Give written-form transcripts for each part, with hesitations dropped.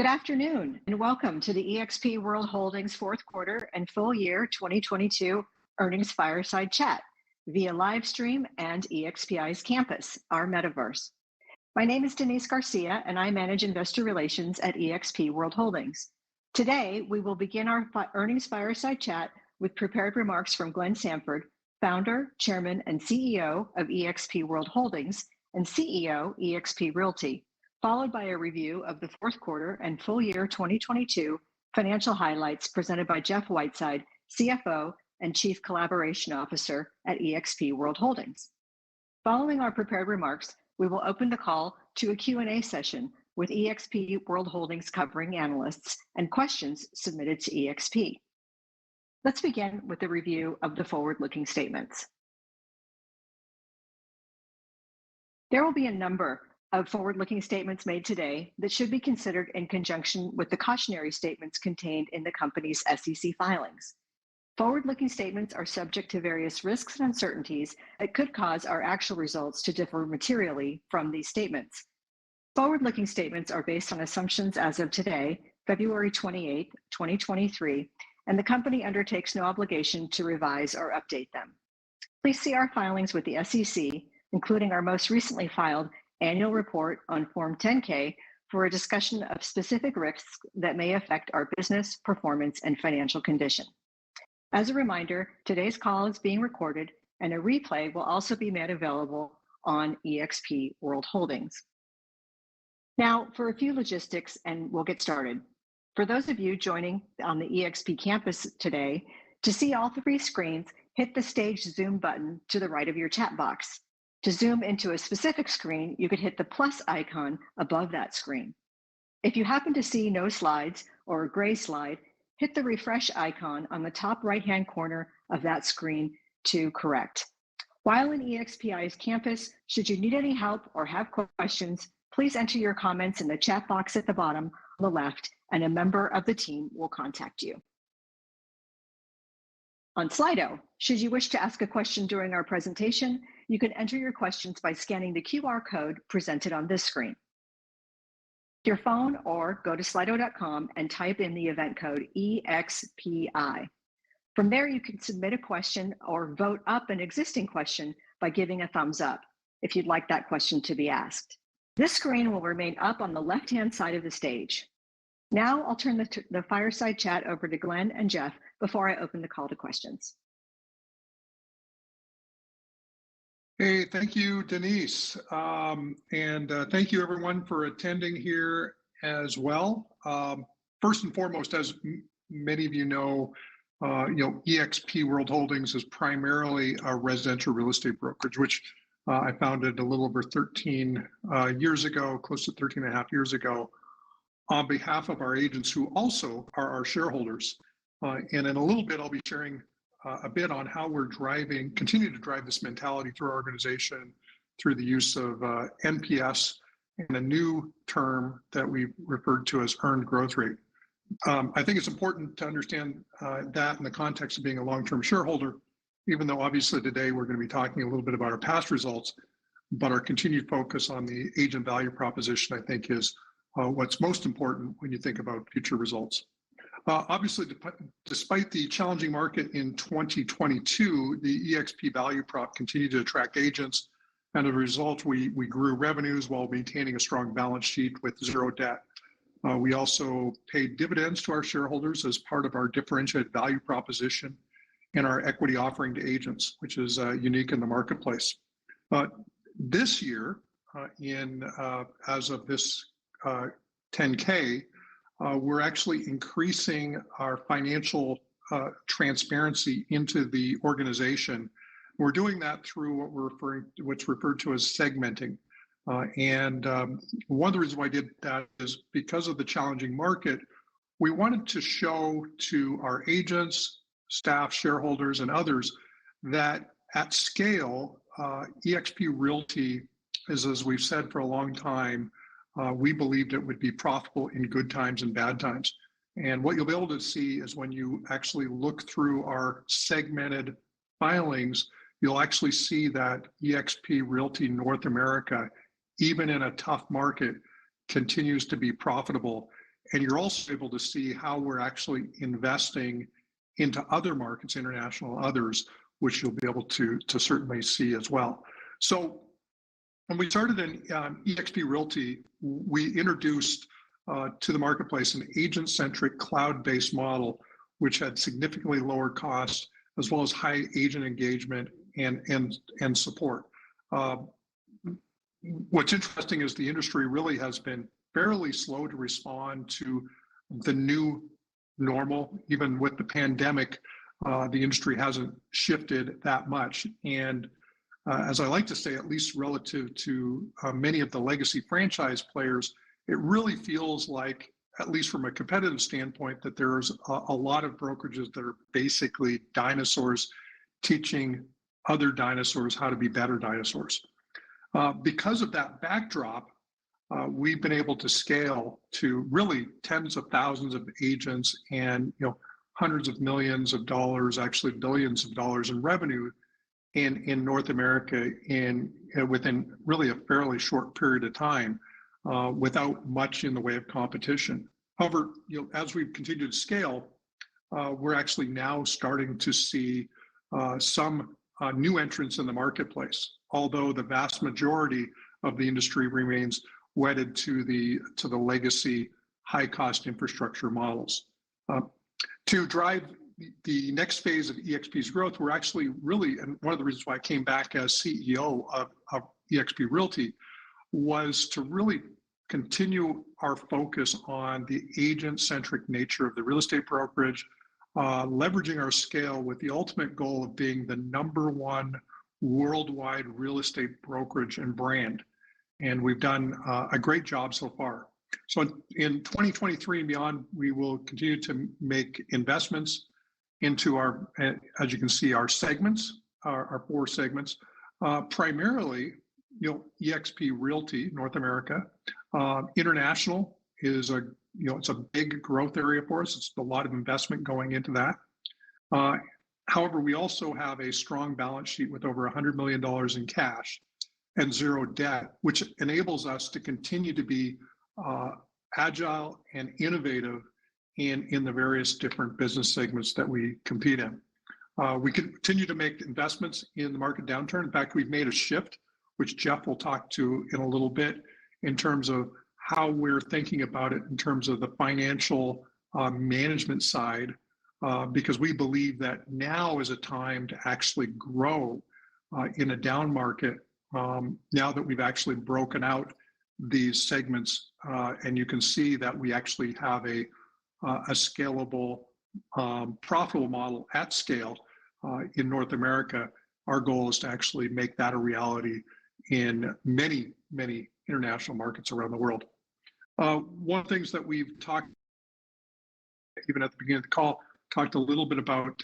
Good afternoon, and welcome to the eXp World Holdings fourth quarter and full year 2022 earnings fireside chat via live stream and EXPI's campus, our metaverse. My name is Denise Garcia, and I manage investor relations at eXp World Holdings. Today, we will begin our earnings fireside chat with prepared remarks from Glenn Sanford, founder, chairman, and CEO of eXp World Holdings and CEO eXp Realty, followed by a review of the fourth quarter and full year 2022 financial highlights presented by Jeff Whiteside, CFO and Chief Collaboration Officer at eXp World Holdings. Following our prepared remarks, we will open the call to a Q&A session with eXp World Holdings covering analysts and questions submitted to eXp. Let's begin with a review of the forward-looking statements. There will be a number of forward-looking statements made today that should be considered in conjunction with the cautionary statements contained in the company's SEC filings. Forward-looking statements are subject to various risks and uncertainties that could cause our actual results to differ materially from these statements. Forward-looking statements are based on assumptions as of today, February 28, 2023, and the company undertakes no obligation to revise or update them. Please see our filings with the SEC, including our most recently filed annual report on Form 10-K for a discussion of specific risks that may affect our business, performance, and financial condition. As a reminder, today's call is being recorded and a replay will also be made available on eXp World Holdings. Now, for a few logistics and we'll get started. For those of you joining on the eXp campus today, to see all three screens, hit the stage Zoom button to the right of your chat box. To zoom into a specific screen, you could hit the plus icon above that screen. If you happen to see no slides or a gray slide, hit the refresh icon on the top right-hand corner of that screen to correct. While in EXPI's campus, should you need any help or have questions, please enter your comments in the chat box at the bottom on the left, and a member of the team will contact you. On Slido, should you wish to ask a question during our presentation, you can enter your questions by scanning the QR code presented on this screen. Your phone or go to slido.com and type in the event code EXPI. From there, you can submit a question or vote up an existing question by giving a thumbs up if you'd like that question to be asked. This screen will remain up on the left-hand side of the stage. Now I'll turn the fireside chat over to Glenn and Jeff before I open the call to questions. Hey, thank you, Denise. Thank you everyone for attending here as well. First and foremost, as many of you know, eXp World Holdings is primarily a residential real estate brokerage, which I founded a little over 13 years ago, close to 13 and a half years ago, on behalf of our agents who also are our shareholders. And in a little bit, I'll be sharing a bit on how we're continue to drive this mentality through our organization through the use of NPS and a new term that we referred to as earned growth rate. I think it's important to understand that in the context of being a long-term shareholder, even though obviously today we're going to be talking a little bit about our past results, but our continued focus on the agent value proposition, I think, is what's most important when you think about future results. Obviously, despite the challenging market in 2022, the eXp value prop continued to attract agents, and as a result, we grew revenues while maintaining a strong balance sheet with zero debt. We also paid dividends to our shareholders as part of our differentiated value proposition and our equity offering to agents, which is unique in the marketplace. This year, as of this 10K, we're actually increasing our financial transparency into the organization. We're doing that through what's referred to as segmenting. One of the reasons why I did that is because of the challenging market, we wanted to show to our agents, staff, shareholders, and others that at scale, eXp Realty is, as we've said for a long time, we believed it would be profitable in good times and bad times. And what you'll be able to see is when you actually look through our segmented filings, you'll actually see that eXp Realty North America, even in a tough market, continues to be profitable. and you're also able to see how we're actually investing into other markets, international others, which you'll be able to certainly see as well. So when we started in eXp Realty, we introduced to the marketplace an agent-centric cloud-based model, which had significantly lower costs, as well as high agent engagement and support. What's interesting is the industry really has been fairly slow to respond to the new normal. Even with the pandemic, the industry hasn't shifted that much. And as I like to say, at least relative to many of the legacy franchise players, it really feels like, at least from a competitive standpoint, that there's a lot of brokerages that are basically dinosaurs teaching other dinosaurs how to be better dinosaurs. Because of that backdrop, we've been able to scale to really tens of thousands of agents and hundreds of millions of dollars, actually billions of dollars in revenue in North America within really a fairly short period of time, without much in the way of competition. However, as we've continued to scale, we're actually now starting to see some new entrants in the marketplace, although the vast majority of the industry remains wedded to the legacy high-cost infrastructure models. To drive the next phase of eXp's growth, we're actually really, and one of the reasons why I came back as CEO of eXp Realty was to really continue our focus on the agent-centric nature of the real estate brokerage, leveraging our scale with the ultimate goal of being the #1 worldwide real estate brokerage and brand. And we've done a great job so far. So in 2023 and beyond, we will continue to make investments into our, as you can see, our segments, our 4 segments, primarily, eXp Realty, North America. International is it's a big growth area for us. It's a lot of investment going into that. However, we also have a strong balance sheet with over $100 million in cash and 0 debt, which enables us to continue to be agile and innovative in the various different business segments that we compete in. We continue to make investments in the market downturn. In fact, we've made a shift, which Jeff will talk to in a little bit, in terms of how we're thinking about it in terms of the financial management side, because we believe that now is a time to actually grow in a down market, now that we've actually broken out these segments, and you can see that we actually have a scalable, profitable model at scale in North America. Our goal is to actually make that a reality in many, many international markets around the world. One of the things that we've talked, even at the beginning of the call, talked a little bit about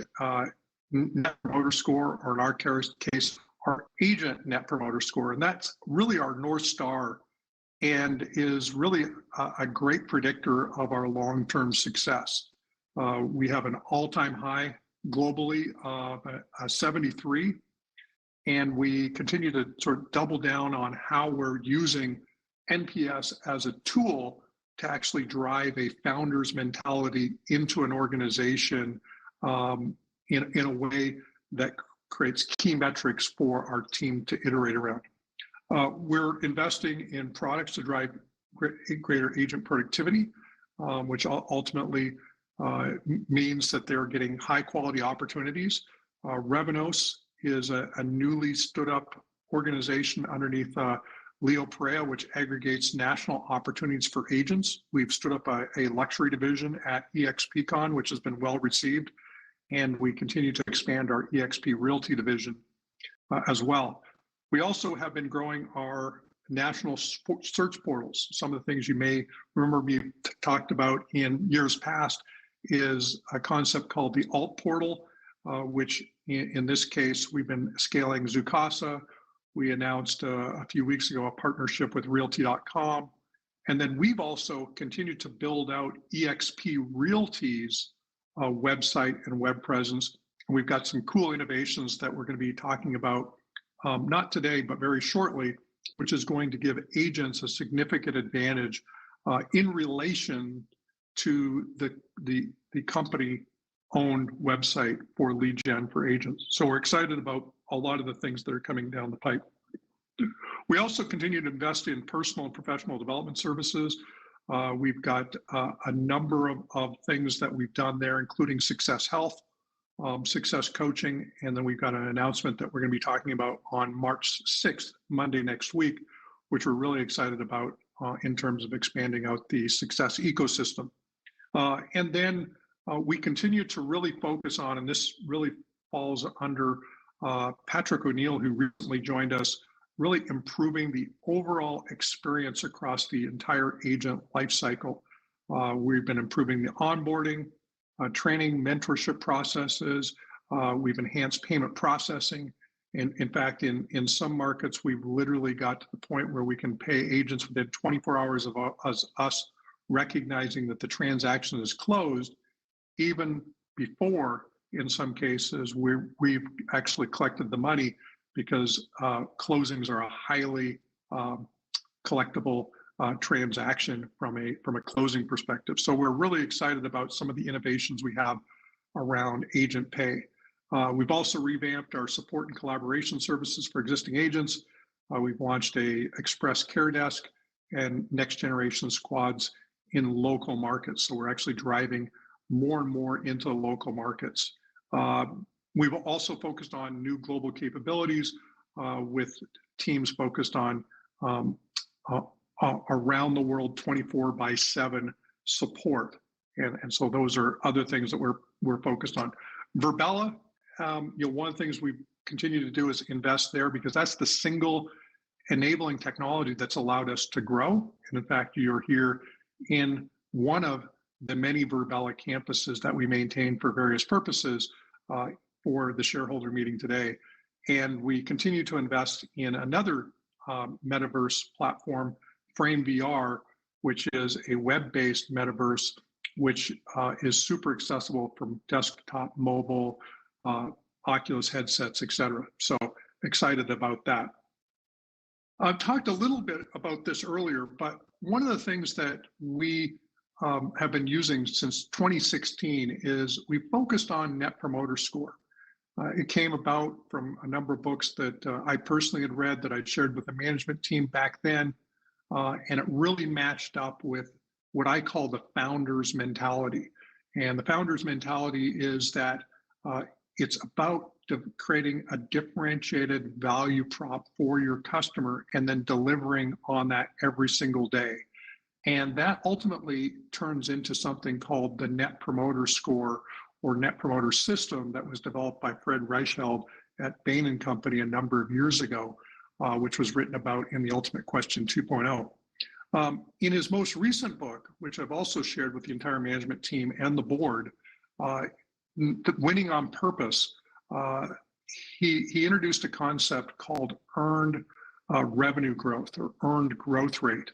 Net Promoter Score, or in our case, our agent Net Promoter Score, and that's really our North Star and is really a great predictor of our long-term success. We have an all-time high globally of 73, and we continue to sort of double down on how we're using NPS as a tool to actually drive a founder's mentality into an organization in a way that creates key metrics for our team to iterate around. We're investing in products to drive greater agent productivity, which ultimately means that they're getting high quality opportunities. Revenos is a newly stood up organization underneath Leo Perea, which aggregates national opportunities for agents. We've stood up a luxury division at eXpCon, which has been well received, and we continue to expand our eXp Realty division as well. We also have been growing our national search portals. Some of the things you may remember me talked about in years past is a concept called the Alt Portal, which in this case, we've been scaling Zoocasa. We announced a few weeks ago a partnership with Realty.com. And then we've also continued to build out eXp Realty's website and web presence. And we've got some cool innovations that we're going to be talking about, not today, but very shortly, which is going to give agents a significant advantage in relation to the company owned website for lead gen for agents. So we're excited about a lot of the things that are coming down the pipe. We also continue to invest in personal and professional development services. We've got a number of things that we've done there, including Success Health, Success Coaching, and then we've got an announcement that we're going to be talking about on March 6th, Monday next week, which we're really excited about in terms of expanding out the success ecosystem. And then we continue to really focus on, and this really falls under Patrick O'Neill, who recently joined us, really improving the overall experience across the entire agent lifecycle. We've been improving the onboarding, training, mentorship processes. We've enhanced payment processing. And in fact, in some markets, we've literally got to the point where we can pay agents within 24 hours of us recognizing that the transaction is closed, even before, in some cases, we've actually collected the money, because closings are a highly collectible transaction from a closing perspective. So we're really excited about some of the innovations we have around agent pay. We've also revamped our support and collaboration services for existing agents. We've launched a express care desk and next generation squads in local markets. So we're actually driving more and more into the local markets. We've also focused on new global capabilities with teams focused on around the world 24/7 support. And so those are other things that we're focused on. Virbela, one of the things we continue to do is invest there, because that's the single enabling technology that's allowed us to grow. And in fact, you're here in one of the many Virbela campuses that we maintain for various purposes for the shareholder meeting today. And we continue to invest in another metaverse platform, Frame VR, which is a web-based metaverse, which is super accessible from desktop, mobile, Oculus headsets, et cetera. So excited about that. I've talked a little bit about this earlier, but one of the things that we have been using since 2016 is we focused on Net Promoter Score. It came about from a number of books that I personally had read that I'd shared with the management team back then, and it really matched up with what I call the founder's mentality. And the founder's mentality is that it's about creating a differentiated value prop for your customer and then delivering on that every single day. And that ultimately turns into something called the Net Promoter Score or Net Promoter System that was developed by Fred Reichheld at Bain & Company a number of years ago, which was written about in The Ultimate Question 2.0. In his most recent book, which I've also shared with the entire management team and the board, Winning on Purpose, he introduced a concept called earned revenue growth or earned growth rate.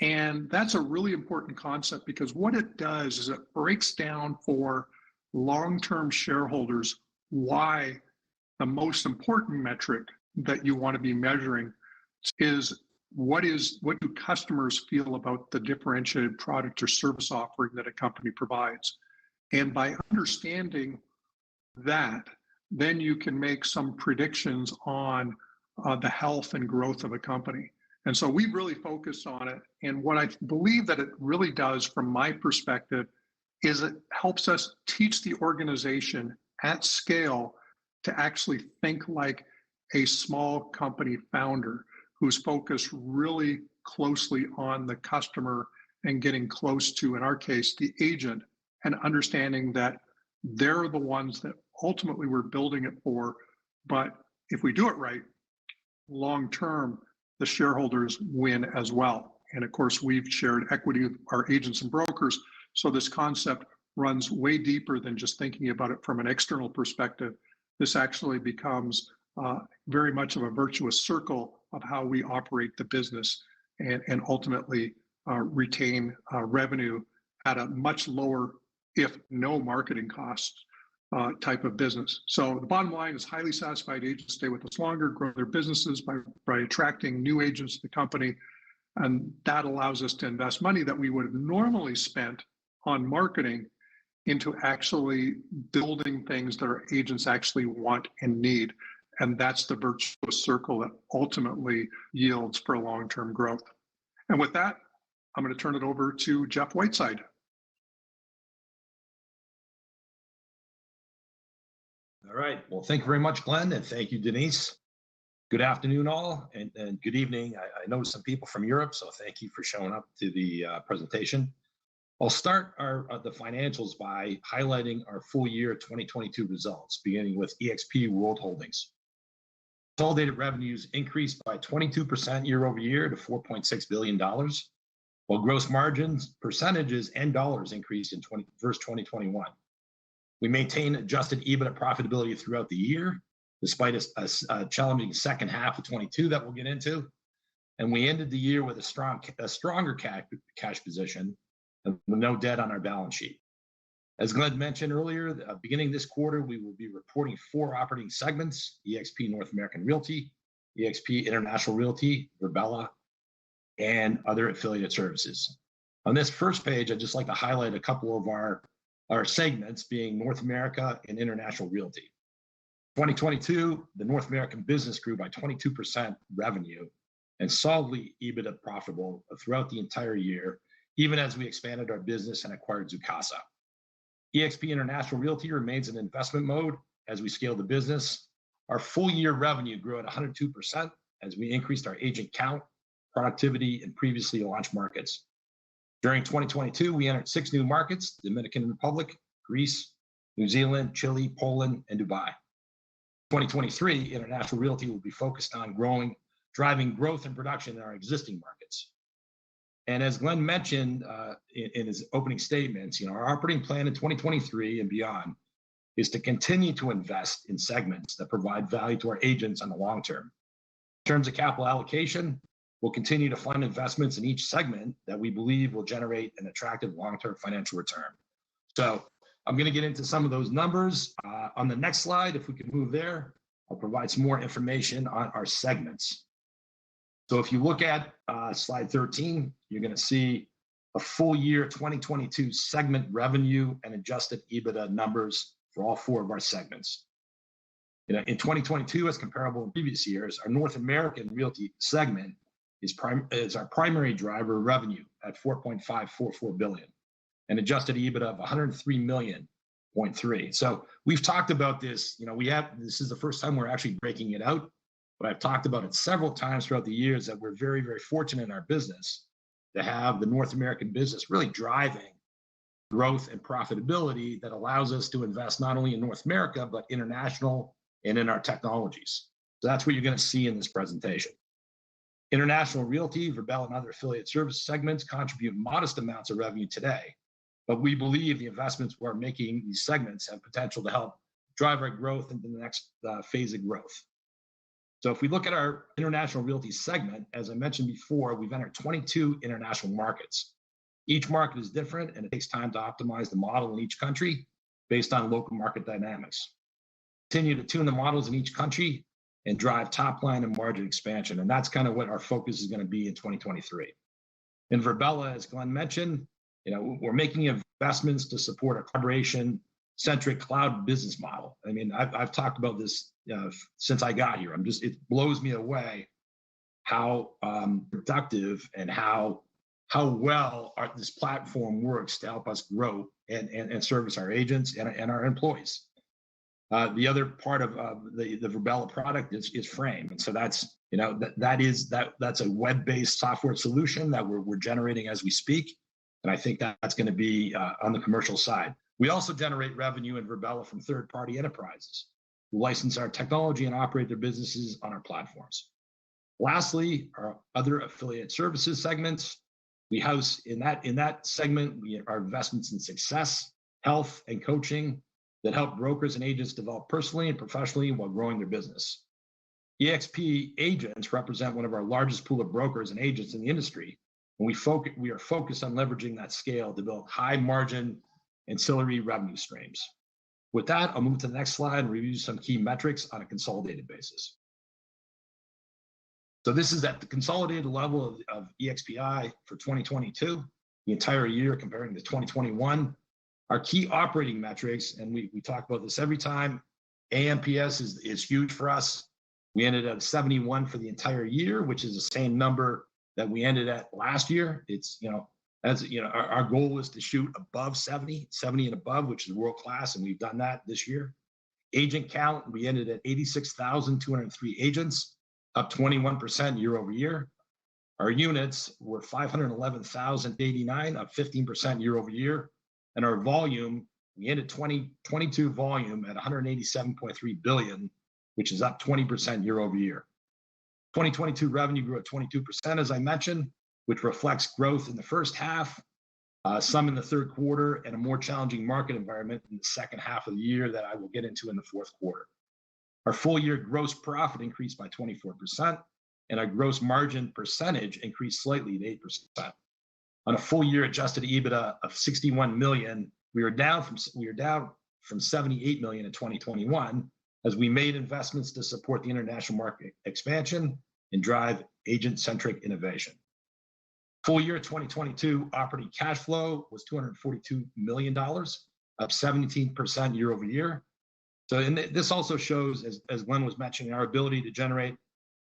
And that's a really important concept, because what it does is it breaks down for long-term shareholders why the most important metric that you want to be measuring is what do customers feel about the differentiated product or service offering that a company provides. And by understanding that, then you can make some predictions on the health and growth of a company. And so we really focus on it. And what I believe that it really does, from my perspective, is it helps us teach the organization at scale to actually think like a small company founder who's focused really closely on the customer and getting close to, in our case, the agent, and understanding that they're the ones that ultimately we're building it for. But if we do it right, long term, the shareholders win as well. And of course, we've shared equity with our agents and brokers. So this concept runs way deeper than just thinking about it from an external perspective. This actually becomes very much of a virtuous circle of how we operate the business and ultimately retain revenue at a much lower, if no marketing costs type of business. So the bottom line is highly satisfied agents stay with us longer, grow their businesses by attracting new agents to the company. And that allows us to invest money that we would have normally spent on marketing into actually building things that our agents actually want and need. And that's the virtuous circle that ultimately yields for long-term growth. And with that, I'm going to turn it over to Jeff Whiteside. All right. Well, thank you very much, Glenn, and thank you, Denise. Good afternoon, all, and good evening. I know some people from Europe, so thank you for showing up to the presentation. I'll start the financials by highlighting our full year 2022 results, beginning with eXp World Holdings. Consolidated revenues increased by 22% year over year to $4.6 billion, while gross margins, percentages, and dollars increased in versus 2021. We maintained adjusted EBITDA profitability throughout the year, despite a challenging second half of 22 that we'll get into. And we ended the year with a stronger cash position and with no debt on our balance sheet. As Glenn mentioned earlier, beginning this quarter, we will be reporting 4 operating segments: eXp North American Realty, eXp International Realty, Virbela, and other affiliated services. On this first page, I'd just like to highlight a couple of our segments, being North America and International Realty. 2022, the North American business grew by 22% revenue and solidly EBITDA profitable throughout the entire year, even as we expanded our business and acquired Zoocasa. eXp International Realty remains in investment mode as we scale the business. Our full year revenue grew at 102% as we increased our agent count, productivity, in previously launched markets. During 2022, we entered 6 new markets: Dominican Republic, Greece, New Zealand, Chile, Poland, and Dubai. 2023, International Realty will be focused on driving growth and production in our existing markets. And as Glenn mentioned in his opening statements, our operating plan in 2023 and beyond is to continue to invest in segments that provide value to our agents on the long term. In terms of capital allocation, we'll continue to fund investments in each segment that we believe will generate an attractive long-term financial return. So I'm going to get into some of those numbers. On the next slide, if we can move there, I'll provide some more information on our segments. So if you look at slide 13, you're going to see a full year 2022 segment revenue and adjusted EBITDA numbers for all 4 of our segments. In 2022, as comparable in previous years, our North American Realty segment is our primary driver of revenue at $4.544 billion and adjusted EBITDA of $103.3 million. So we've talked about this. This is the first time we're actually breaking it out, but I've talked about it several times throughout the years that we're very, very fortunate in our business to have the North American business really driving growth and profitability that allows us to invest not only in North America, but international and in our technologies. So that's what you're going to see in this presentation. International Realty, Virbela, and other affiliate service segments contribute modest amounts of revenue today, but we believe the investments we're making in these segments have potential to help drive our growth into the next phase of growth. So if we look at our International Realty segment, as I mentioned before, we've entered 22 international markets. Each market is different, and it takes time to optimize the model in each country based on local market dynamics. Continue to tune the models in each country and drive top line and margin expansion. And that's kind of what our focus is going to be in 2023. In Virbela, as Glenn mentioned, we're making investments to support a collaboration-centric cloud business model. I mean, I've talked about this since I got here. It blows me away how productive and how well this platform works to help us grow and service our agents and our employees. The other part of the Virbela product is Frame, and so that's that's a web-based software solution that we're generating as we speak, and I think that's going to be on the commercial side. We also generate revenue in Virbela from third-party enterprises who license our technology and operate their businesses on our platforms. Lastly, our other affiliate services segments. We house in that segment our investments in success, health, and coaching that help brokers and agents develop personally and professionally while growing their business. eXp agents represent one of our largest pool of brokers and agents in the industry, and we are focused on leveraging that scale to build high margin ancillary revenue streams. With that, I'll move to the next slide and review some key metrics on a consolidated basis. So this is at the consolidated level of EXPI for 2022. the entire year comparing to 2021. Our key operating metrics, and we talk about this every time, AMPS is huge for us. We ended at 71 for the entire year, which is the same number that we ended at last year. It's, our goal is to shoot above 70 and above, which is world class, and we've done that this year. Agent count, we ended at 86,203 agents, up 21% year over year. Our units were 511,089, up 15% year over year. And our volume, we ended 2022 volume at 187.3 billion, which is up 20% year over year. 2022 revenue grew at 22%, as I mentioned, which reflects growth in the first half, some in the third quarter, and a more challenging market environment in the second half of the year that I will get into in the fourth quarter. Our full year gross profit increased by 24%, and our gross margin percentage increased slightly to 8%. On a full year adjusted EBITDA of 61 million, we are down from 78 million in 2021 as we made investments to support the international market expansion and drive agent-centric innovation. Full year 2022 operating cash flow was $242 million, up 17% year over year. So this also shows, as Glenn was mentioning, our ability to generate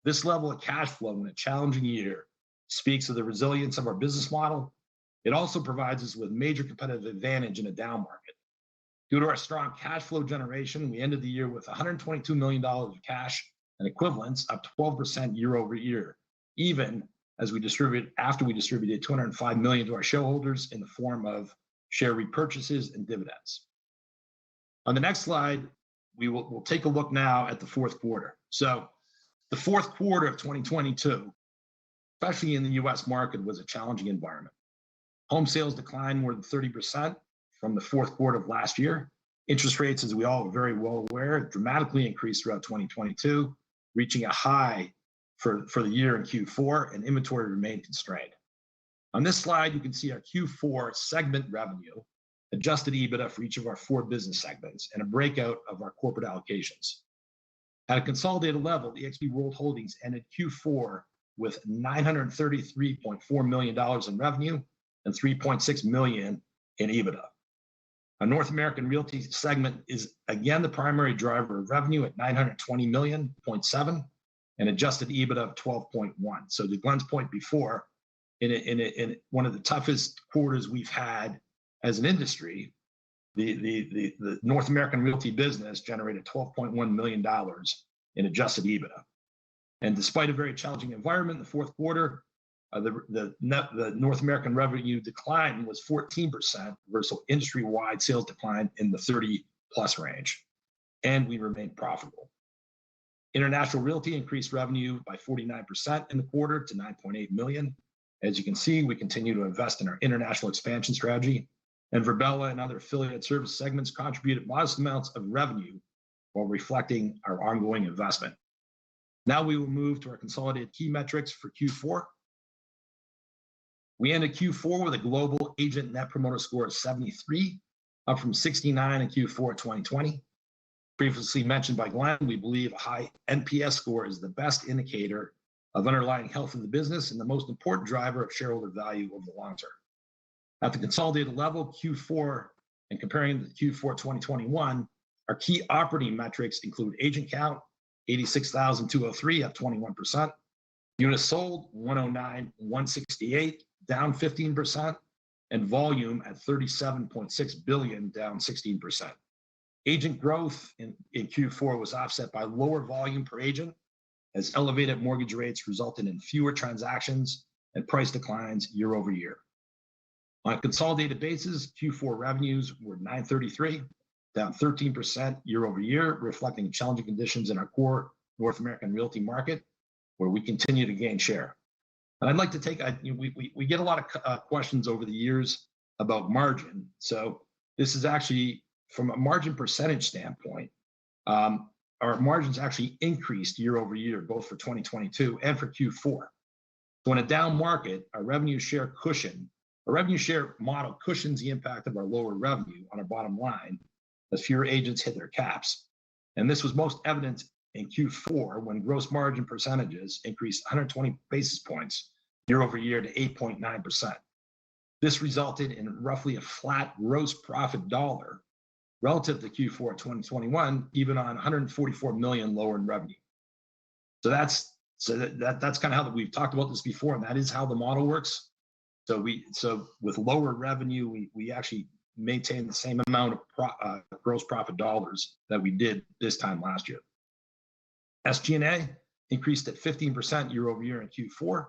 this level of cash flow in a challenging year speaks of the resilience of our business model. It also provides us with major competitive advantage in a down market. Due to our strong cash flow generation, we ended the year with $122 million of cash and equivalents, up 12% year over year, even as after we distributed $205 million to our shareholders in the form of share repurchases and dividends. On the next slide, we'll take a look now at the fourth quarter. So the fourth quarter of 2022, especially in the US market, was a challenging environment. Home sales declined more than 30% from the fourth quarter of last year. Interest rates, as we all are very well aware, dramatically increased throughout 2022, reaching a high for the year in Q4, and inventory remained constrained. On this slide, you can see our Q4 segment revenue, adjusted EBITDA for each of our 4 business segments, and a breakout of our corporate allocations. At a consolidated level, eXp World Holdings ended Q4 with $933.4 million in revenue and $3.6 million in EBITDA. Our North American Realty segment is again the primary driver of revenue at $920.7 million and adjusted EBITDA of 12.1. So to Glenn's point before, in one of the toughest quarters we've had as an industry, the North American Realty business generated $12.1 million in adjusted EBITDA. And despite a very challenging environment in the fourth quarter, the North American revenue decline was 14% versus industry-wide sales decline in the 30+ range, and we remained profitable. International Realty increased revenue by 49% in the quarter to $9.8 million. As you can see, we continue to invest in our international expansion strategy, and Virbela and other affiliate service segments contributed modest amounts of revenue while reflecting our ongoing investment. Now we will move to our consolidated key metrics for Q4. We ended Q4 with a global agent net promoter score of 73, up from 69 in Q4 2020. Previously mentioned by Glenn, we believe a high NPS score is the best indicator of underlying health of the business and the most important driver of shareholder value over the long term. At the consolidated level, Q4, and comparing to Q4 2021, our key operating metrics include agent count, 86,203, up 21%. Units sold, 109,168, down 15%. And volume at 37.6 billion, down 16%. Agent growth in Q4 was offset by lower volume per agent, as elevated mortgage rates resulted in fewer transactions and price declines year over year. On a consolidated basis, Q4 revenues were $933, down 13% year over year, reflecting challenging conditions in our core North American Realty market, where we continue to gain share. And I'd like to take, we get a lot of questions over the years about margin. So this is actually, from a margin percentage standpoint, our margins actually increased year over year, both for 2022 and for Q4. So in a down market, our revenue share model cushions the impact of our lower revenue on our bottom line as fewer agents hit their caps. And this was most evident in Q4 when gross margin percentages increased 120 basis points year over year to 8.9%. This resulted in roughly a flat gross profit dollar relative to Q4 2021, even on 144 million lower in revenue. So that's kind of how we've talked about this before, and that is how the model works. So with lower revenue, we actually maintain the same amount of gross profit dollars that we did this time last year. SG&A increased at 15% year over year in Q4,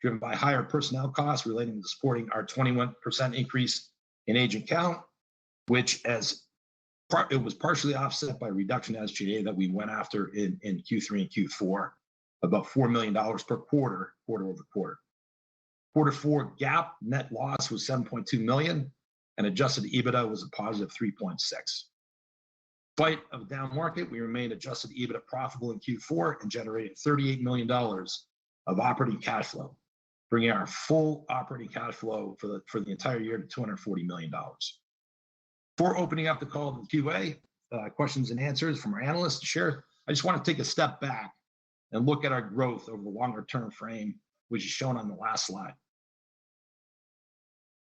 driven by higher personnel costs relating to supporting our 21% increase in agent count, which it was partially offset by reduction in SG&A that we went after in Q3 and Q4, about $4 million per quarter over quarter. Quarter 4 GAAP net loss was $7.2 million, and adjusted EBITDA was a positive 3.6. Despite a down market, we remained adjusted EBITDA profitable in Q4 and generated $38 million of operating cash flow, bringing our full operating cash flow for the entire year to $240 million. Before opening up the call to the QA, questions and answers from our analysts to share, I just want to take a step back and look at our growth over the longer term frame, which is shown on the last slide.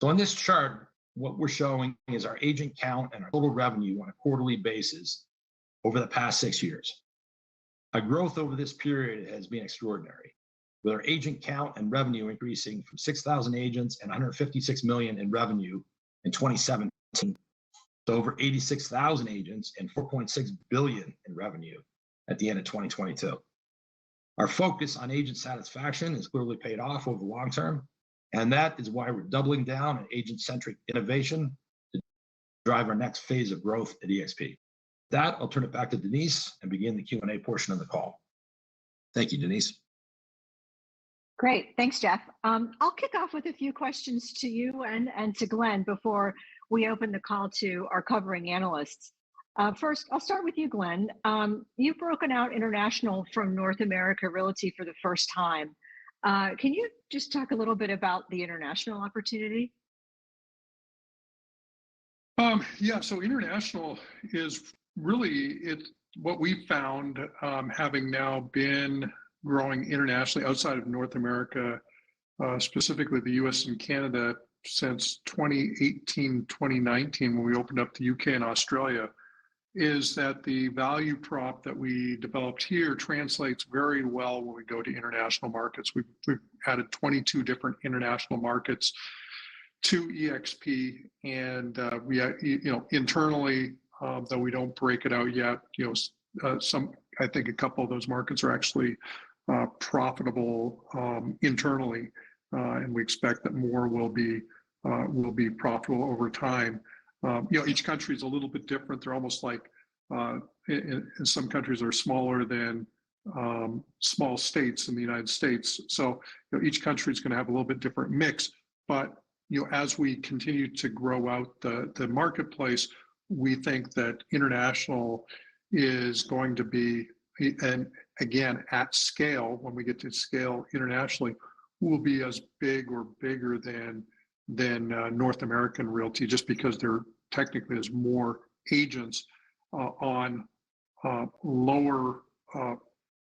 So on this chart, what we're showing is our agent count and our total revenue on a quarterly basis over the past 6 years. Our growth over this period has been extraordinary, with our agent count and revenue increasing from 6,000 agents and 156 million in revenue in 2017 to over 86,000 agents and 4.6 billion in revenue at the end of 2022. Our focus on agent satisfaction has clearly paid off over the long term, and that is why we're doubling down on agent-centric innovation to drive our next phase of growth at eXp. With that, I'll turn it back to Denise and begin the Q&A portion of the call. Thank you, Denise. Great. Thanks, Jeff. I'll kick off with a few questions to you and to Glenn before we open the call to our covering analysts. First, I'll start with you, Glenn. You've broken out international from North America Realty for the first time. Can you just talk a little bit about the international opportunity? Yeah, so international is really what we found, having now been growing internationally outside of North America, specifically the US and Canada, since 2018, 2019, when we opened up the UK and Australia, is that the value prop that we developed here translates very well when we go to international markets. We've added 22 different international markets to EXP, and we, internally, though we don't break it out yet, I think a couple of those markets are actually profitable internally, and we expect that more will be profitable over time. Each country is a little bit different. They're almost like, in some countries are smaller than small states in the United States. So each country is going to have a little bit different mix. But as we continue to grow out the marketplace, we think that international is going to be, and again, at scale, when we get to scale internationally, will be as big or bigger than North American Realty, just because there technically is more agents on lower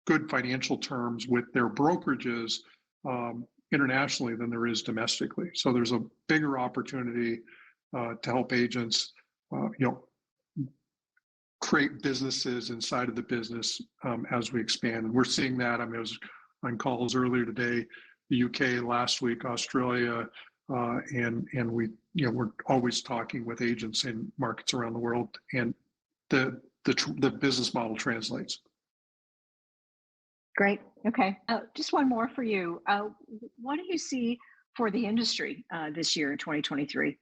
good financial terms with their brokerages internationally than there is domestically. So there's a bigger opportunity to help agents, create businesses inside of the business as we expand. And we're seeing that. I mean, I was on calls earlier today, the UK last week, Australia, and we're always talking with agents in markets around the world, and the business model translates. Great. Okay. Just one more for you. What do you see for the industry this year in 2023?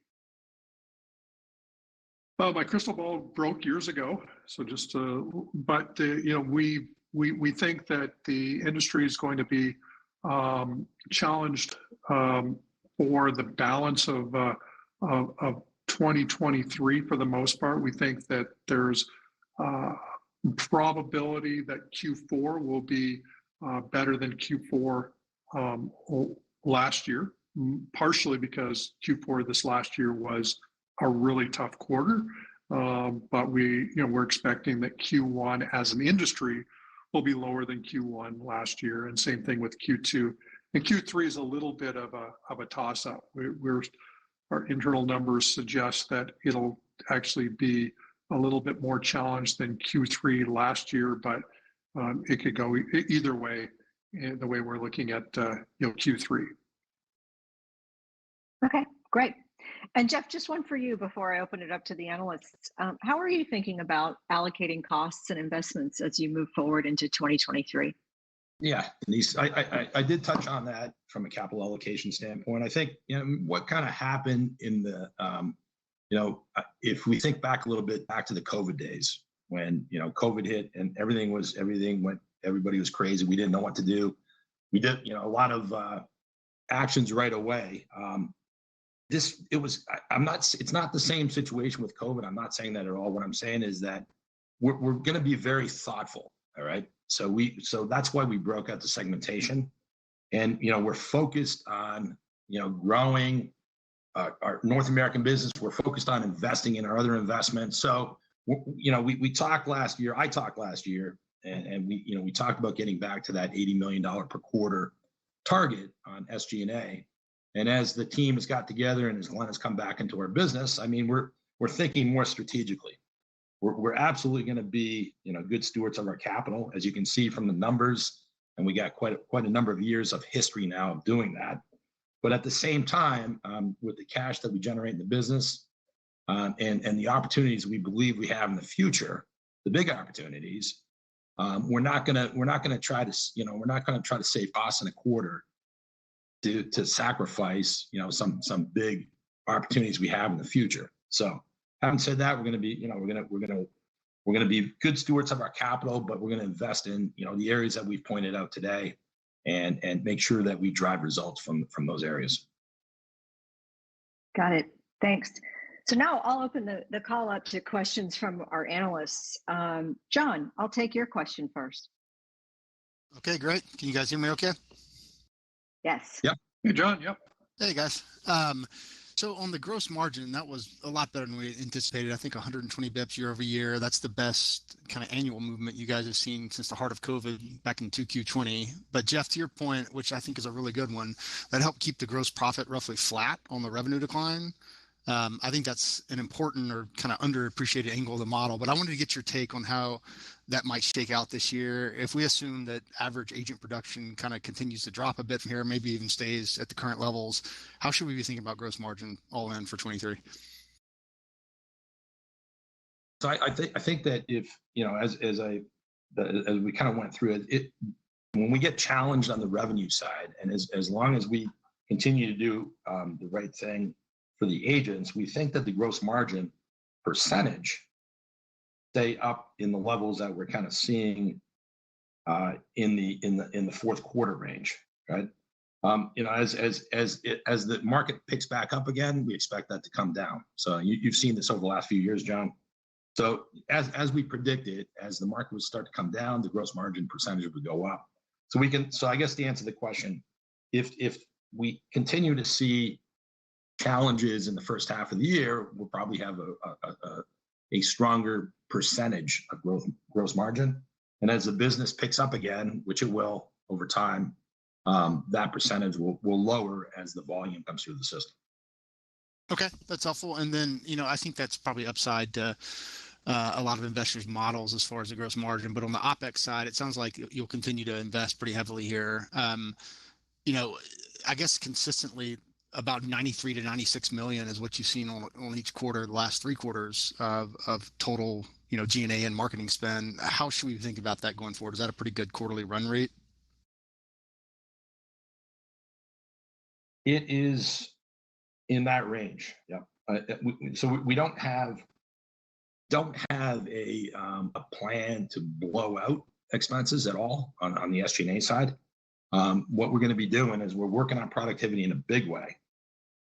Well, my crystal ball broke years ago. So we think that the industry is going to be challenged for the balance of 2023 for the most part. We think that there's probability that Q4 will be better than Q4 last year, partially because Q4 this last year was a really tough quarter. But we're expecting that Q1 as an industry will be lower than Q1 last year, and same thing with Q2. And Q3 is a little bit of a toss-up. We're our internal numbers suggest that it'll actually be a little bit more challenged than Q3 last year, but it could go either way in the way we're looking at Q3. Okay, great. And Jeff, just one for you before I open it up to the analysts. How are you thinking about allocating costs and investments as you move forward into 2023? Yeah, Denise, I did touch on that from a capital allocation standpoint. I think what kind of happened in the if we think back a little bit back to the COVID days when COVID hit and everybody was crazy. We didn't know what to do. We did a lot of actions right away. It's not the same situation with COVID. I'm not saying that at all. What I'm saying is that we're going to be very thoughtful. All right. So that's why we broke out the segmentation, and we're focused on growing our North American business. We're focused on investing in our other investments. So we talked last year. I talked last year, and we talked about getting back to that $80 million per quarter target on SG&A. And as the team has got together and as Glenn has come back into our business, I mean, we're thinking more strategically. We're absolutely going to be good stewards of our capital, as you can see from the numbers, and we got quite a number of years of history now of doing that. But at the same time, with the cash that we generate in the business and the opportunities we believe we have in the future, the big opportunities, we're not going to try to save costs in a quarter to sacrifice some big opportunities we have in the future. So having said that, we're going to be we're going to be good stewards of our capital, but we're going to invest in the areas that we've pointed out today, and make sure that we drive results from those areas. Got it. Thanks. So now I'll open the call up to questions from our analysts. John, I'll take your question first. Okay, great. Can you guys hear me okay? Yes. Yep. Hey, John. Yep. Hey, guys. So on the gross margin, that was a lot better than we anticipated. I think 120 bips year over year. That's the best kind of annual movement you guys have seen since the heart of COVID back in 2Q20. But Jeff, to your point, which I think is a really good one, that helped keep the gross profit roughly flat on the revenue decline. I think that's an important or kind of underappreciated angle of the model, but I wanted to get your take on how that might shake out this year. If we assume that average agent production kind of continues to drop a bit from here, maybe even stays at the current levels, how should we be thinking about gross margin all in for 23? So I think that if, as we kind of went through it, when we get challenged on the revenue side, and as long as we continue to do the right thing for the agents, we think that the gross margin percentage stay up in the levels that we're kind of seeing in the fourth quarter range, right? As the market picks back up again, we expect that to come down. So you've seen this over the last few years, John. So as we predicted, as the market would start to come down, the gross margin percentage would go up. So I guess to answer the question, if we continue to see challenges in the first half of the year, we'll probably have a stronger percentage of gross margin. And as the business picks up again, which it will over time, that percentage will lower as the volume comes through the system. Okay, that's helpful. And then, I think that's probably upside to a lot of investors' models as far as the gross margin. But on the OpEx side, it sounds like you'll continue to invest pretty heavily here. I guess consistently about 93 to 96 million is what you've seen on each quarter, the last 3 quarters of total, G&A and marketing spend. How should we think about that going forward? Is that a pretty good quarterly run rate? It is in that range. Yeah. So we don't have a plan to blow out expenses at all on the SG&A side. What we're going to be doing is we're working on productivity in a big way,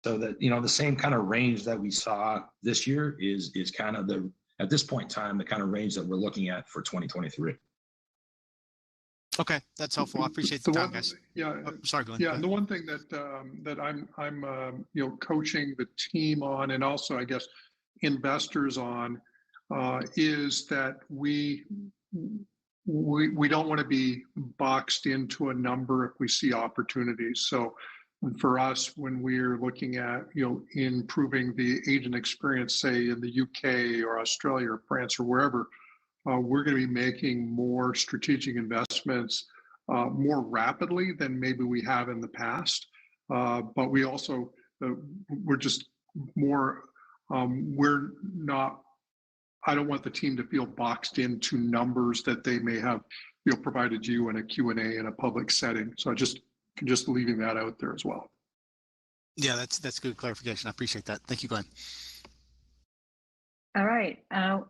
so that the same kind of range that we saw this year is kind of at this point in time the kind of range that we're looking at for 2023. Okay, that's helpful. I appreciate the time, guys. Yeah. Oh, sorry, Glenn. Yeah, and the one thing that I'm coaching the team on, and also I guess investors on, is that we don't want to be boxed into a number if we see opportunities. So for us, when we're looking at, improving the agent experience, say in the UK or Australia or France or wherever, we're going to be making more strategic investments more rapidly than maybe we have in the past. But we also, we're just more, we're not, I don't want the team to feel boxed into numbers that they may have, provided you in a Q&A in a public setting. So just leaving that out there as well. Yeah, that's good clarification. I appreciate that. Thank you, Glenn. All right,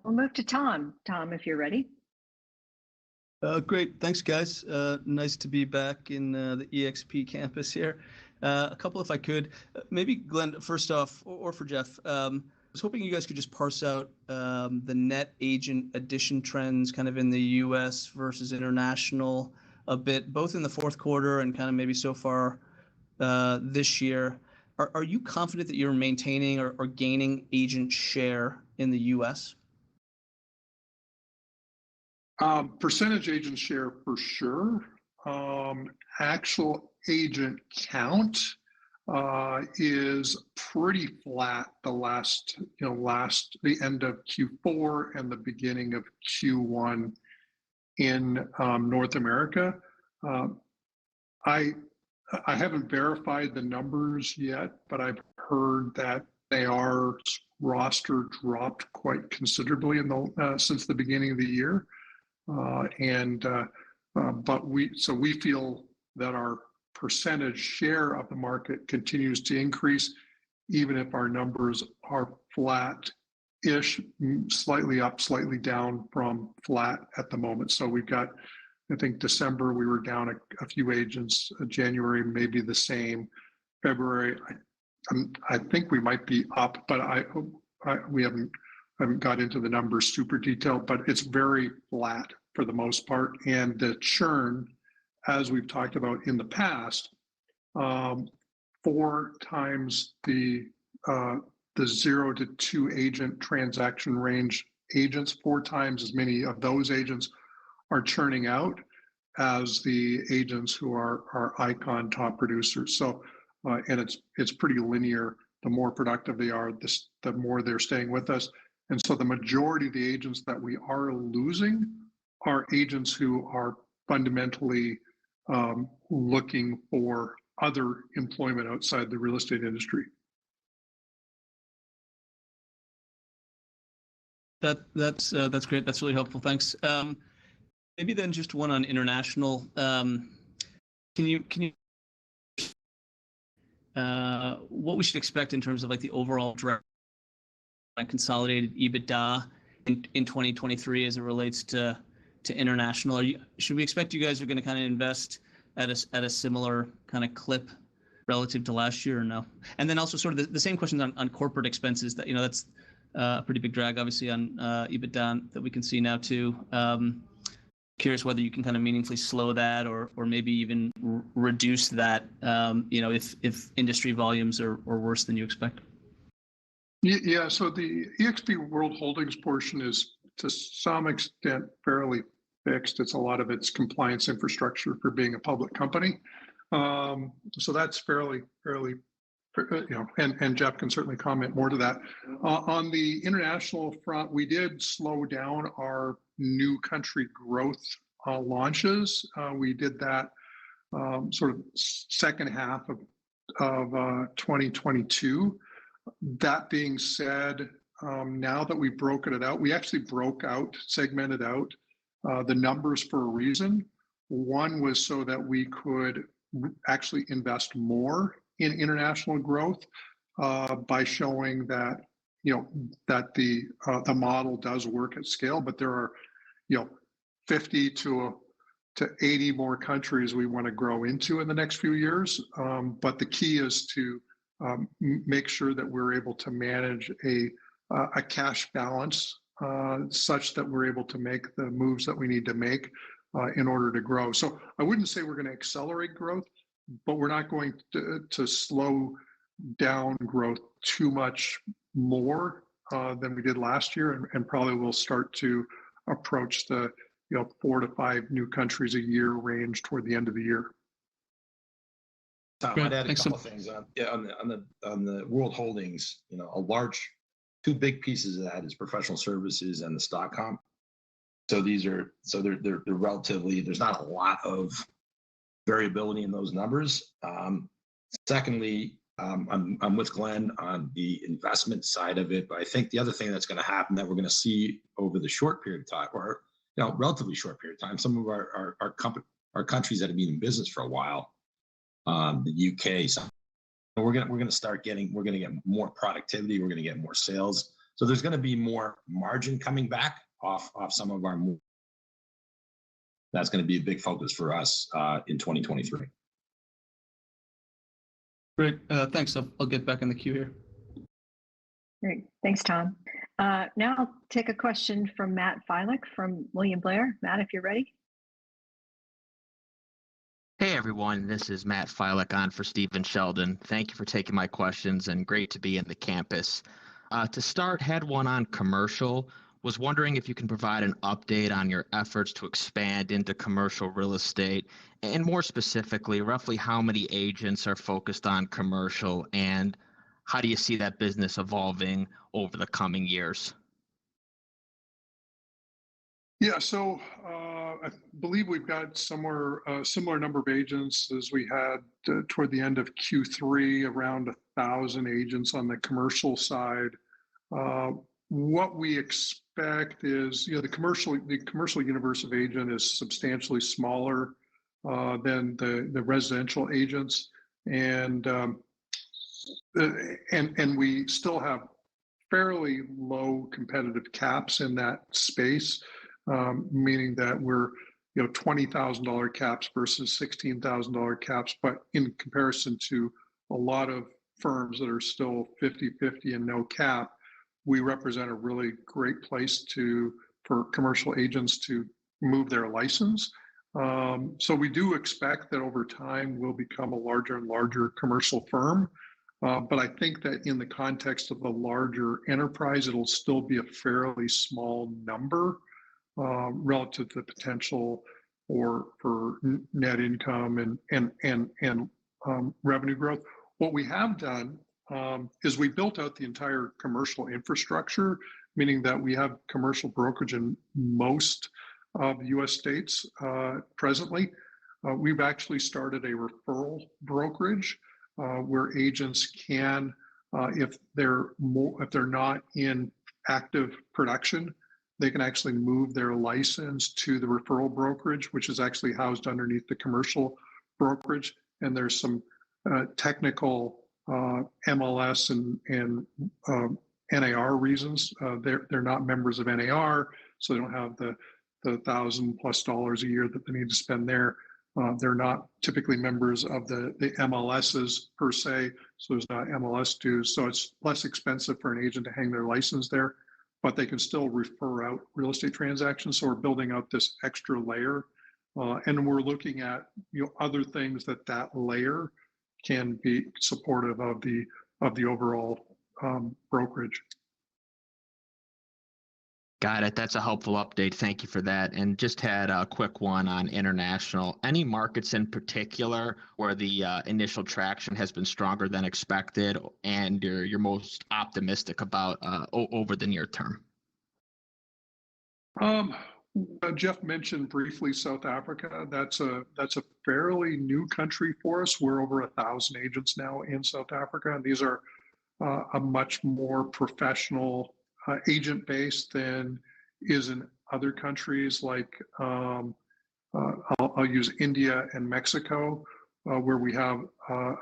we'll move to Tom. Tom, if you're ready. Great. Thanks, guys. Nice to be back in the EXP campus here. A couple, if I could. Maybe, Glenn, first off, or for Jeff, I was hoping you guys could just parse out the net agent addition trends kind of in the U.S. versus international a bit, both in the fourth quarter and kind of maybe so far this year. Are you confident that you're maintaining or gaining agent share in the U.S.? Percentage agent share for sure. Actual agent count is pretty flat the end of Q4 and the beginning of Q1 in North America. I haven't verified the numbers yet, but I've heard that their roster dropped quite considerably since the beginning of the year. But we feel that our percentage share of the market continues to increase, even if our numbers are flat-ish, slightly up, slightly down from flat at the moment. So we've got, I think December we were down a few agents, January maybe the same, February I think we might be up, but we haven't got into the numbers super detailed, but it's very flat for the most part. And the churn, as we've talked about in the past, 4 times the 0 to 2 agent transaction range agents, 4 times as many of those agents are churning out as the agents who are our icon top producers. So, and it's pretty linear. The more productive they are, the more they're staying with us. And so the majority of the agents that we are losing are agents who are fundamentally looking for other employment outside the real estate industry. That's great. That's really helpful. Thanks. Maybe then just one on international. Can you what we should expect in terms of like the overall direct and consolidated EBITDA in 2023 as it relates to international? Should we expect you guys are going to kind of invest at a similar kind of clip relative to last year or no? And then also sort of the same question on corporate expenses that, that's a pretty big drag obviously on EBITDA that we can see now too. Curious whether you can kind of meaningfully slow that or maybe even reduce that, if industry volumes are worse than you expect. Yeah, so the eXp World Holdings portion is to some extent fairly fixed. It's a lot of its compliance infrastructure for being a public company. So that's fairly, and Jeff can certainly comment more to that. On the international front, we did slow down our new country growth launches. We did that sort of second half of 2022. That being said, now that we've broken it out, we actually segmented out the numbers for a reason. One was so that we could actually invest more in international growth by showing that that the model does work at scale, but there are 50 to 80 more countries we want to grow into in the next few years. But the key is to make sure that we're able to manage a cash balance such that we're able to make the moves that we need to make in order to grow. So I wouldn't say we're going to accelerate growth, but we're not going to slow down growth too much more than we did last year, and probably will start to approach the 4 to 5 new countries a year range toward the end of the year. Tom, Great. I'd add a Thanks couple things on the world holdings. You know, two big pieces of that is professional services and the stock comp. So they're relatively, there's not a lot of variability in those numbers. Secondly, I'm with Glenn on the investment side of it, but I think the other thing that's going to happen that we're going to see over the short period of time, or relatively short period of time, some of our countries that have been in business for a while, the UK, we're going to get more productivity, we're going to get more sales. So there's going to be more margin coming back off some of our. That's going to be a big focus for us in 2023. Great. Thanks. I'll get back in the queue here. Great. Thanks, Tom. Now I'll take a question from Matt Filek from William Blair. Matt, if you're ready. Hey everyone, this is Matt Filek on for Stephen Sheldon. Thank you for taking my questions and great to be in the campus. To start, had one on commercial. Was wondering if you can provide an update on your efforts to expand into commercial real estate, and more specifically, roughly how many agents are focused on commercial, and how do you see that business evolving over the coming years? Yeah, so I believe we've got somewhere a similar number of agents as we had toward the end of Q3, around 1,000 agents on the commercial side. What we expect is, the commercial universe of agent is substantially smaller than the residential agents, and we still have fairly low competitive caps in that space, meaning that we're $20,000 caps versus $16,000 caps, but in comparison to a lot of firms that are still 50-50 and no cap, we represent a really great place for commercial agents to move their license. So we do expect that over time we'll become a larger and larger commercial firm. But I think that in the context of the larger enterprise, it'll still be a fairly small number relative to the potential for net income and revenue growth. What we have done is we built out the entire commercial infrastructure, meaning that we have commercial brokerage in most of the U.S. states presently. We've actually started a referral brokerage where agents can, if they're not in active production, they can actually move their license to the referral brokerage, which is actually housed underneath the commercial brokerage. And there's some technical MLS and NAR reasons. They're not members of NAR, so they don't have the $1,000+ a year that they need to spend there. They're not typically members of the MLSs per se, so there's not MLS dues. So it's less expensive for an agent to hang their license there, but they can still refer out real estate transactions. So we're building out this extra layer, and we're looking at other things that layer can be supportive of the overall brokerage. Got it. That's a helpful update. Thank you for that. And just had a quick one on international. Any markets in particular where the initial traction has been stronger than expected and you're most optimistic about over the near term? Jeff mentioned briefly South Africa. That's a fairly new country for us. We're over 1,000 agents now in South Africa, and these are a much more professional agent base than is in other countries like I'll use India and Mexico, where we have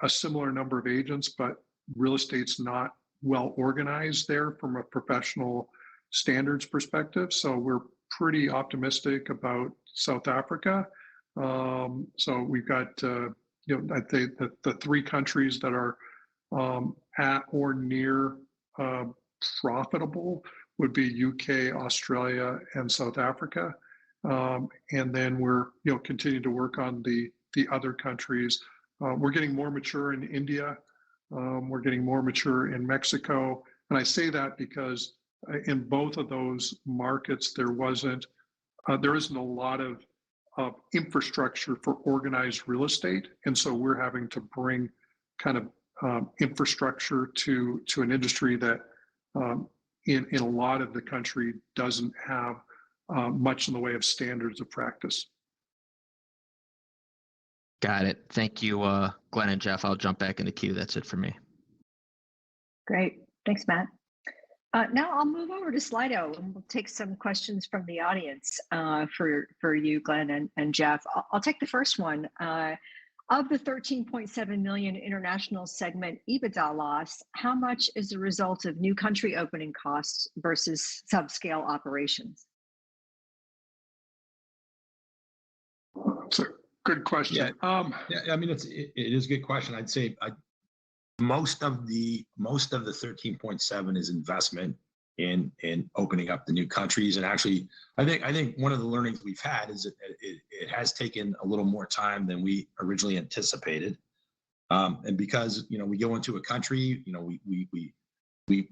a similar number of agents, but real estate's not well organized there from a professional standards perspective. So we're pretty optimistic about South Africa. So we've got I'd say the three countries that are at or near profitable would be UK, Australia, and South Africa. And then we're continuing to work on the other countries. We're getting more mature in India. We're getting more mature in Mexico. And I say that because in both of those markets, there isn't a lot of infrastructure for organized real estate. And so we're having to bring kind of infrastructure to an industry that in a lot of the country doesn't have much in the way of standards of practice. Got it. Thank you, Glenn and Jeff. I'll jump back in the queue. That's it for me. Great. Thanks, Matt. Now I'll move over to Slido and we'll take some questions from the audience for you, Glenn and Jeff. I'll take the first one. Of the 13.7 million international segment EBITDA loss, how much is the result of new country opening costs versus subscale operations? It's a good question. Yeah, I mean, it is a good question. I'd say most of the 13.7 is investment in opening up the new countries. And actually, I think one of the learnings we've had is that it has taken a little more time than we originally anticipated. And because, we go into a country, we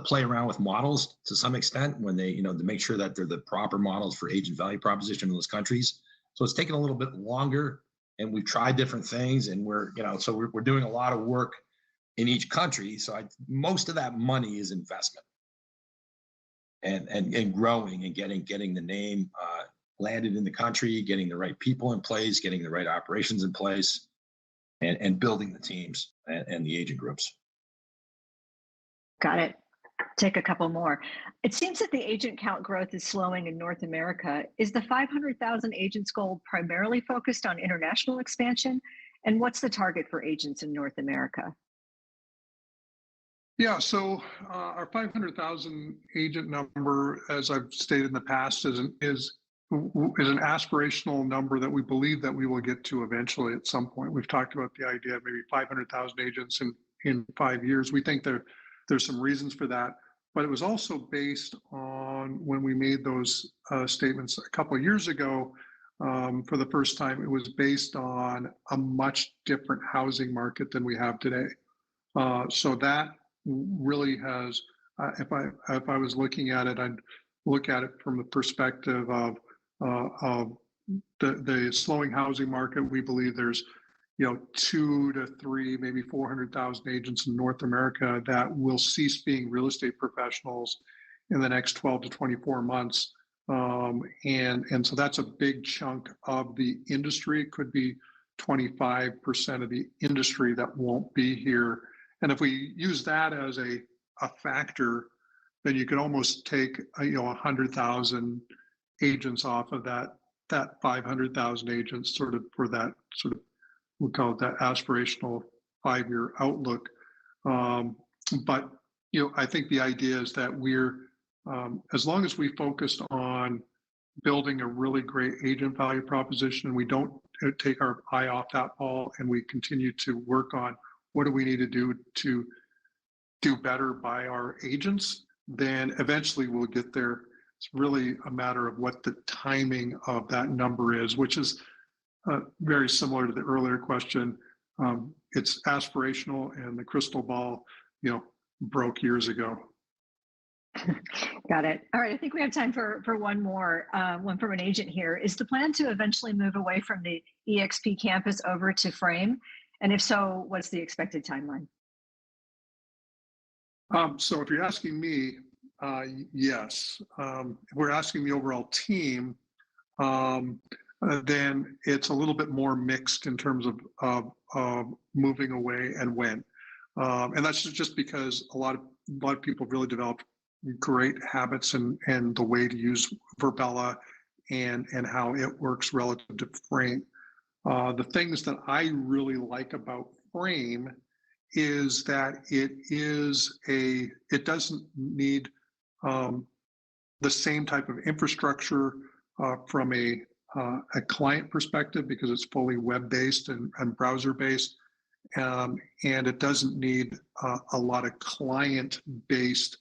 play around with models to some extent when they, to make sure that they're the proper models for agent value proposition in those countries. So it's taken a little bit longer, and we've tried different things, and we're doing a lot of work in each country. So most of that money is investment and growing and getting the name landed in the country, getting the right people in place, getting the right operations in place, and building the teams and the agent groups. Got it. Take a couple more. It seems that the agent count growth is slowing in North America. Is the 500,000 agents goal primarily focused on international expansion? And what's the target for agents in North America? Yeah, so our 500,000 agent number, as I've stated in the past, is an aspirational number that we believe that we will get to eventually at some point. We've talked about the idea of maybe 500,000 agents in 5 years. We think there's some reasons for that, but it was also based on when we made those statements a couple of years ago. For the first time, it was based on a much different housing market than we have today. So that really has, if I was looking at it, I'd look at it from the perspective of the slowing housing market. We believe there's 2 to 3, maybe 400,000 agents in North America that will cease being real estate professionals in the next 12 to 24 months. And so that's a big chunk of the industry. It could be 25% of the industry that won't be here. And if we use that as a factor, then you could almost take 100,000 agents off of that 500,000 agents sort of for that sort of, we'll call it that aspirational 5-year outlook. But I think the idea is that we're as long as we focused on building a really great agent value proposition, and we don't take our eye off that ball, and we continue to work on what do we need to do better by our agents, then eventually we'll get there. It's really a matter of what the timing of that number is, which is very similar to the earlier question. It's aspirational, and the crystal ball, broke years ago. Got it. All right. I think we have time for one more, one from an agent here. Is the plan to eventually move away from the EXP campus over to Frame? And if so, what's the expected timeline? So if you're asking me, yes. If we're asking the overall team, then it's a little bit more mixed in terms of moving away and when. And that's just because a lot of people really developed great habits and the way to use Virbela and how it works relative to Frame. The things that I really like about Frame is that it doesn't need the same type of infrastructure from a client perspective, because it's fully web-based and browser-based, and it doesn't need a lot of client-based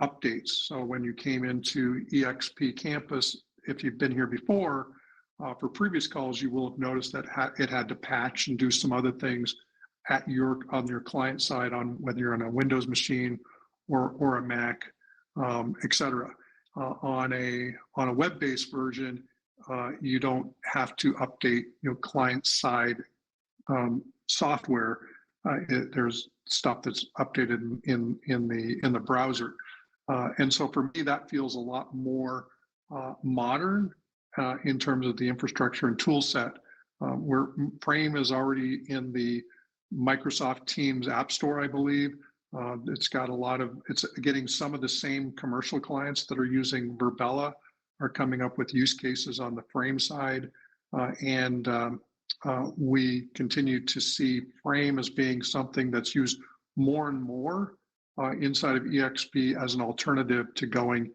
updates. So when you came into EXP Campus, if you've been here before, for previous calls, you will have noticed that it had to patch and do some other things on your client side, on whether you're on a Windows machine or a Mac, et cetera. On a web-based version, you don't have to update, client-side software. There's stuff that's updated in the browser, and so for me that feels a lot more modern in terms of the infrastructure and tool set. Where Frame is already in the Microsoft Teams App Store, I believe. It's getting some of the same commercial clients that are using Verbella are coming up with use cases on the Frame side, and we continue to see Frame as being something that's used more and more inside of EXP as an alternative to going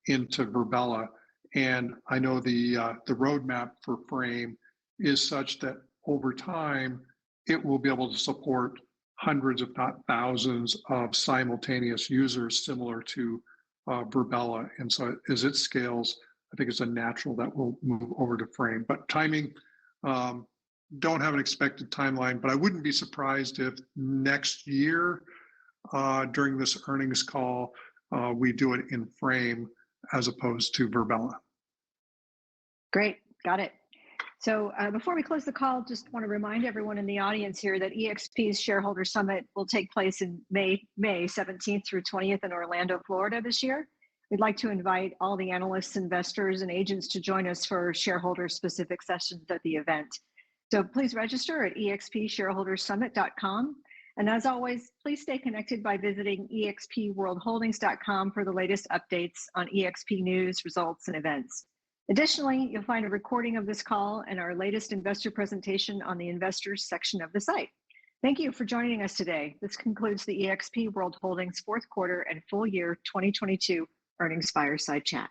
into Verbella. And I know the roadmap for Frame is such that over time, it will be able to support hundreds, if not thousands, of simultaneous users similar to Verbella. And so as it scales, I think it's a natural that will move over to Frame. But timing, don't have an expected timeline, but I wouldn't be surprised if next year during this earnings call, we do it in Frame as opposed to Verbella. Great, got it. So before we close the call, just want to remind everyone in the audience here that EXP's Shareholder Summit will take place in May 17th through 20th in Orlando, Florida this year. We'd like to invite all the analysts, investors, and agents to join us for shareholder-specific sessions at the event. So please register at expshareholdersummit.com. And as always, please stay connected by visiting expworldholdings.com for the latest updates on EXP news, results, and events. Additionally, you'll find a recording of this call and our latest investor presentation on the investors section of the site. Thank you for joining us today. This concludes the EXP World Holdings fourth quarter and full year 2022 earnings fireside chat.